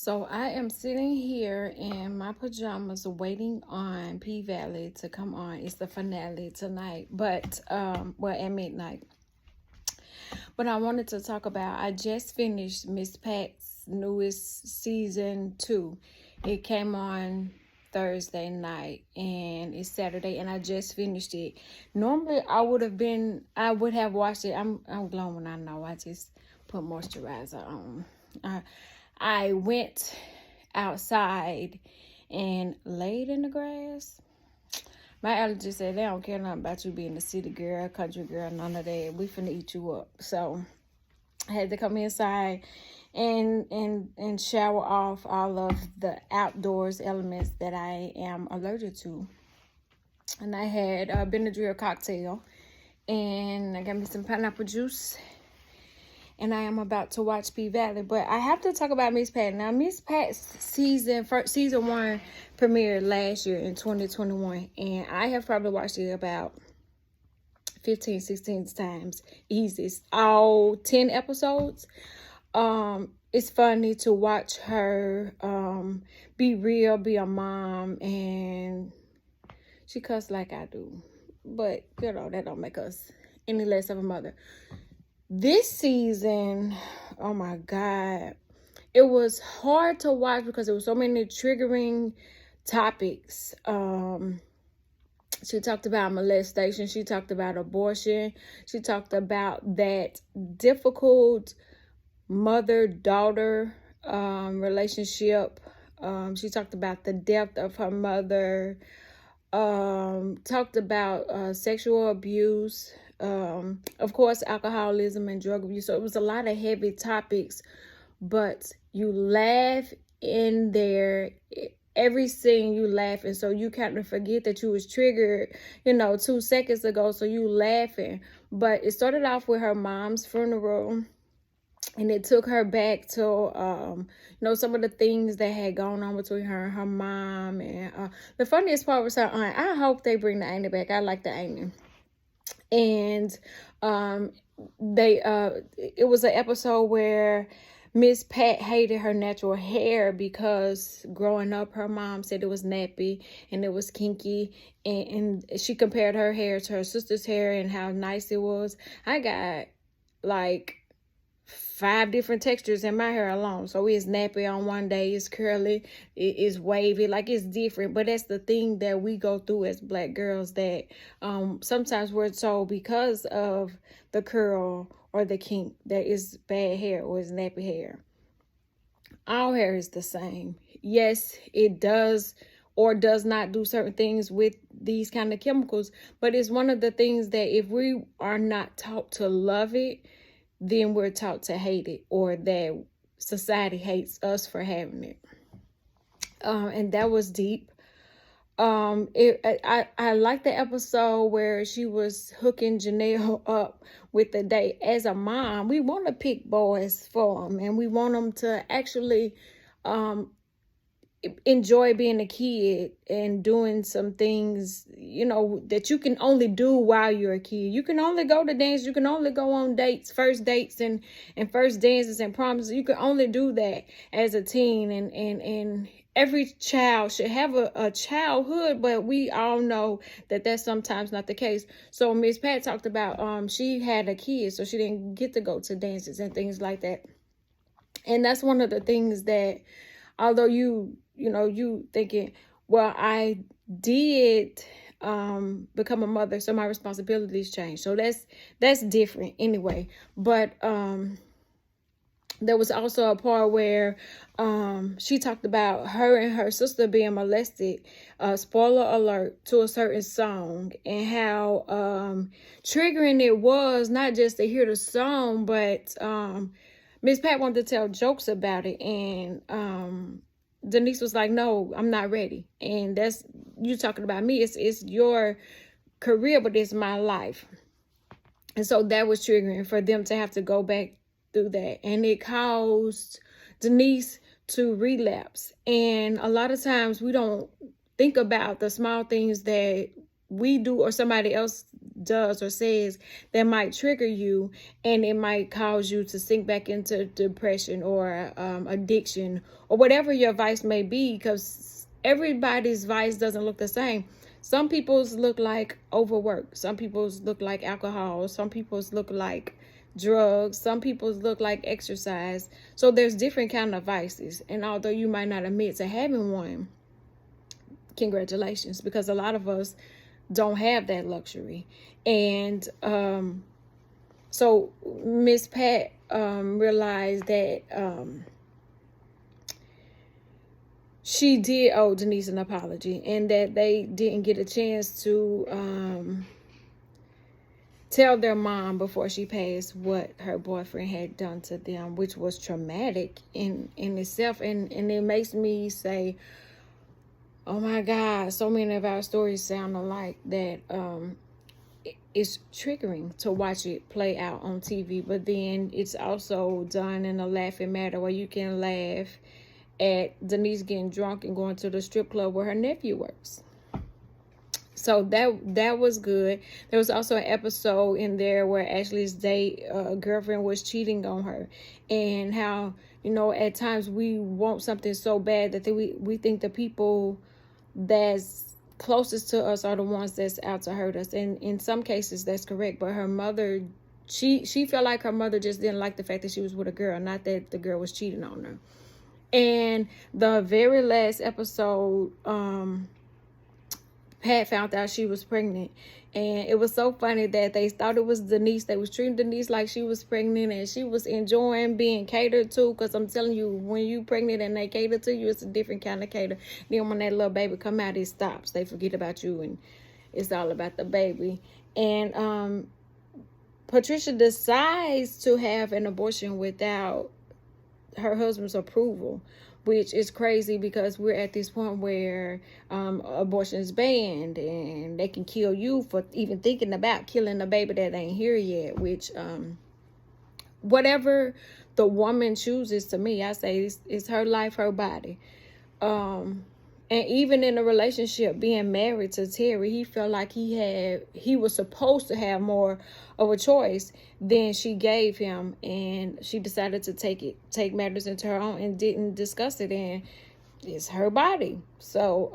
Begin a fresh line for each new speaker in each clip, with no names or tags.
So I am sitting here in my pajamas waiting on P Valley to come on. It's the finale tonight, but well, at midnight. But I wanted to talk about, I just finished Miss Pat's newest season 2. It came on Thursday night and it's Saturday and I just finished it. Normally I would have watched it. I'm glowing, I know. I just put moisturizer on. I went outside and laid in the grass. My allergist said they don't care nothing about you being a city girl, country girl, none of that. We finna eat you up. So I had to come inside and shower off all of the outdoors elements that I am allergic to. And I had a Benadryl cocktail, and I got me some pineapple juice, and I am about to watch P Valley. But I have to talk about Miss Pat. Now, Miss Pat's season 1 premiered last year in 2021, and I have probably watched it about 15, 16 times. Easy. It's all 10 episodes. It's funny to watch her be real, be a mom, and she cuss like I do. But, that don't make us any less of a mother. This season, oh my God, it was hard to watch because there were so many triggering topics. She talked about molestation. She talked about abortion. She talked about that difficult mother-daughter relationship. She talked about the death of her mother. Talked about sexual abuse. Of course, alcoholism and drug abuse. So it was a lot of heavy topics, but you laugh in there. Every scene you laugh, and so you kind of forget that you was triggered, 2 seconds ago. So you laughing, but it started off with her mom's funeral, and it took her back to some of the things that had gone on between her and her mom. And the funniest part was her aunt. I hope they bring the auntie back. I like the auntie. And it was an episode where Miss Pat hated her natural hair because growing up her mom said it was nappy and it was kinky, and she compared her hair to her sister's hair and how nice it was. I got like 5 different textures in my hair alone. So it's nappy on one day, it's curly, it's wavy, like it's different. But that's the thing that we go through as Black girls, that sometimes we're told because of the curl or the kink that is bad hair or is nappy hair. All hair is the same. Yes, it does or does not do certain things with these kind of chemicals, but it's one of the things that if we are not taught to love it, then we're taught to hate it, or that society hates us for having it. And that was deep. I like the episode where she was hooking Janelle up with the date. As a mom, we want to pick boys for them, and we want them to actually enjoy being a kid and doing some things, that you can only do while you're a kid. You can only go to dance. You can only go on dates, first dates and first dances and proms. You can only do that as a teen. And every child should have a childhood, but we all know that that's sometimes not the case. So Miss Pat talked about she had a kid, so she didn't get to go to dances and things like that. And that's one of the things that, although you thinking, well, I did become a mother, so my responsibilities changed. So that's different anyway. But there was also a part where she talked about her and her sister being molested, spoiler alert, to a certain song, and how triggering it was, not just to hear the song, but Miss Pat wanted to tell jokes about it, and Denise was like, no, I'm not ready. And that's, you talking about me. It's your career, but it's my life. And so that was triggering for them to have to go back through that. And it caused Denise to relapse. And a lot of times we don't think about the small things that we do or somebody else does or says that might trigger you, and it might cause you to sink back into depression or addiction or whatever your vice may be, because everybody's vice doesn't look the same. Some people's look like overwork, some people's look like alcohol, some people's look like drugs, some people's look like exercise. So there's different kind of vices, and although you might not admit to having one, congratulations, because a lot of us don't have that luxury. And so Miss Pat realized that she did owe Denise an apology, and that they didn't get a chance to tell their mom before she passed what her boyfriend had done to them, which was traumatic in itself. And it makes me say, oh my God, so many of our stories sound alike, that it's triggering to watch it play out on TV. But then it's also done in a laughing matter, where you can laugh at Denise getting drunk and going to the strip club where her nephew works. So that was good. There was also an episode in there where Ashley's girlfriend was cheating on her, and how, you know, at times we want something so bad that we think the people that's closest to us are the ones that's out to hurt us. And in some cases that's correct, but her mother, she felt like her mother just didn't like the fact that she was with a girl, not that the girl was cheating on her. And the very last episode, Pat found out she was pregnant, and it was so funny that they thought it was Denise. They was treating Denise like she was pregnant, and she was enjoying being catered to, because I'm telling you, when you pregnant and they cater to you, it's a different kind of cater. Then when that little baby come out, it stops. They forget about you, and it's all about the baby. And Patricia decides to have an abortion without her husband's approval, which is crazy, because we're at this point where abortion is banned, and they can kill you for even thinking about killing a baby that ain't here yet. Which whatever the woman chooses, to me, I say it's her life, her body. And even in a relationship, being married to Terry, he felt like he was supposed to have more of a choice than she gave him, and she decided to take matters into her own and didn't discuss it. And it's her body. So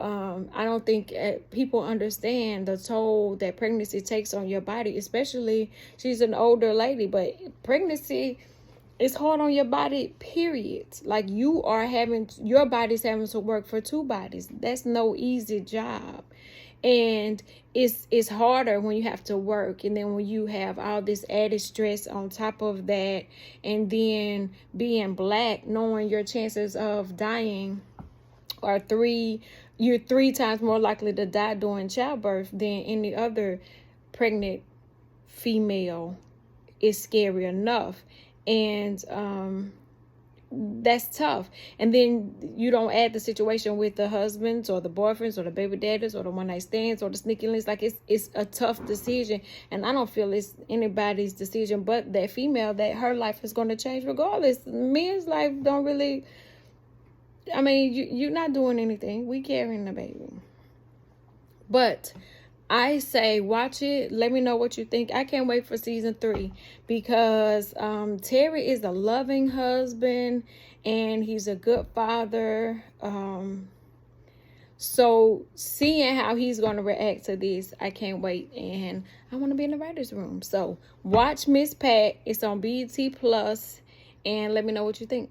I don't think people understand the toll that pregnancy takes on your body, especially she's an older lady, but pregnancy, it's hard on your body, period. Like, your body's having to work for two bodies. That's no easy job. And it's harder when you have to work, and then when you have all this added stress on top of that, and then being Black, knowing your chances of dying are you're 3 times more likely to die during childbirth than any other pregnant female, is scary enough. And that's tough. And then you don't add the situation with the husbands or the boyfriends or the baby daddies or the one night stands or the sneaky links. Like, it's a tough decision, and I don't feel it's anybody's decision but that female, that her life is going to change regardless. Men's life don't really, I mean, you're not doing anything. We carrying the baby. But I say watch it. Let me know what you think. I can't wait for season 3, because Terry is a loving husband, and he's a good father. So seeing how he's going to react to this, I can't wait. And I want to be in the writer's room. So watch Miss Pat. It's on BET Plus, and let me know what you think.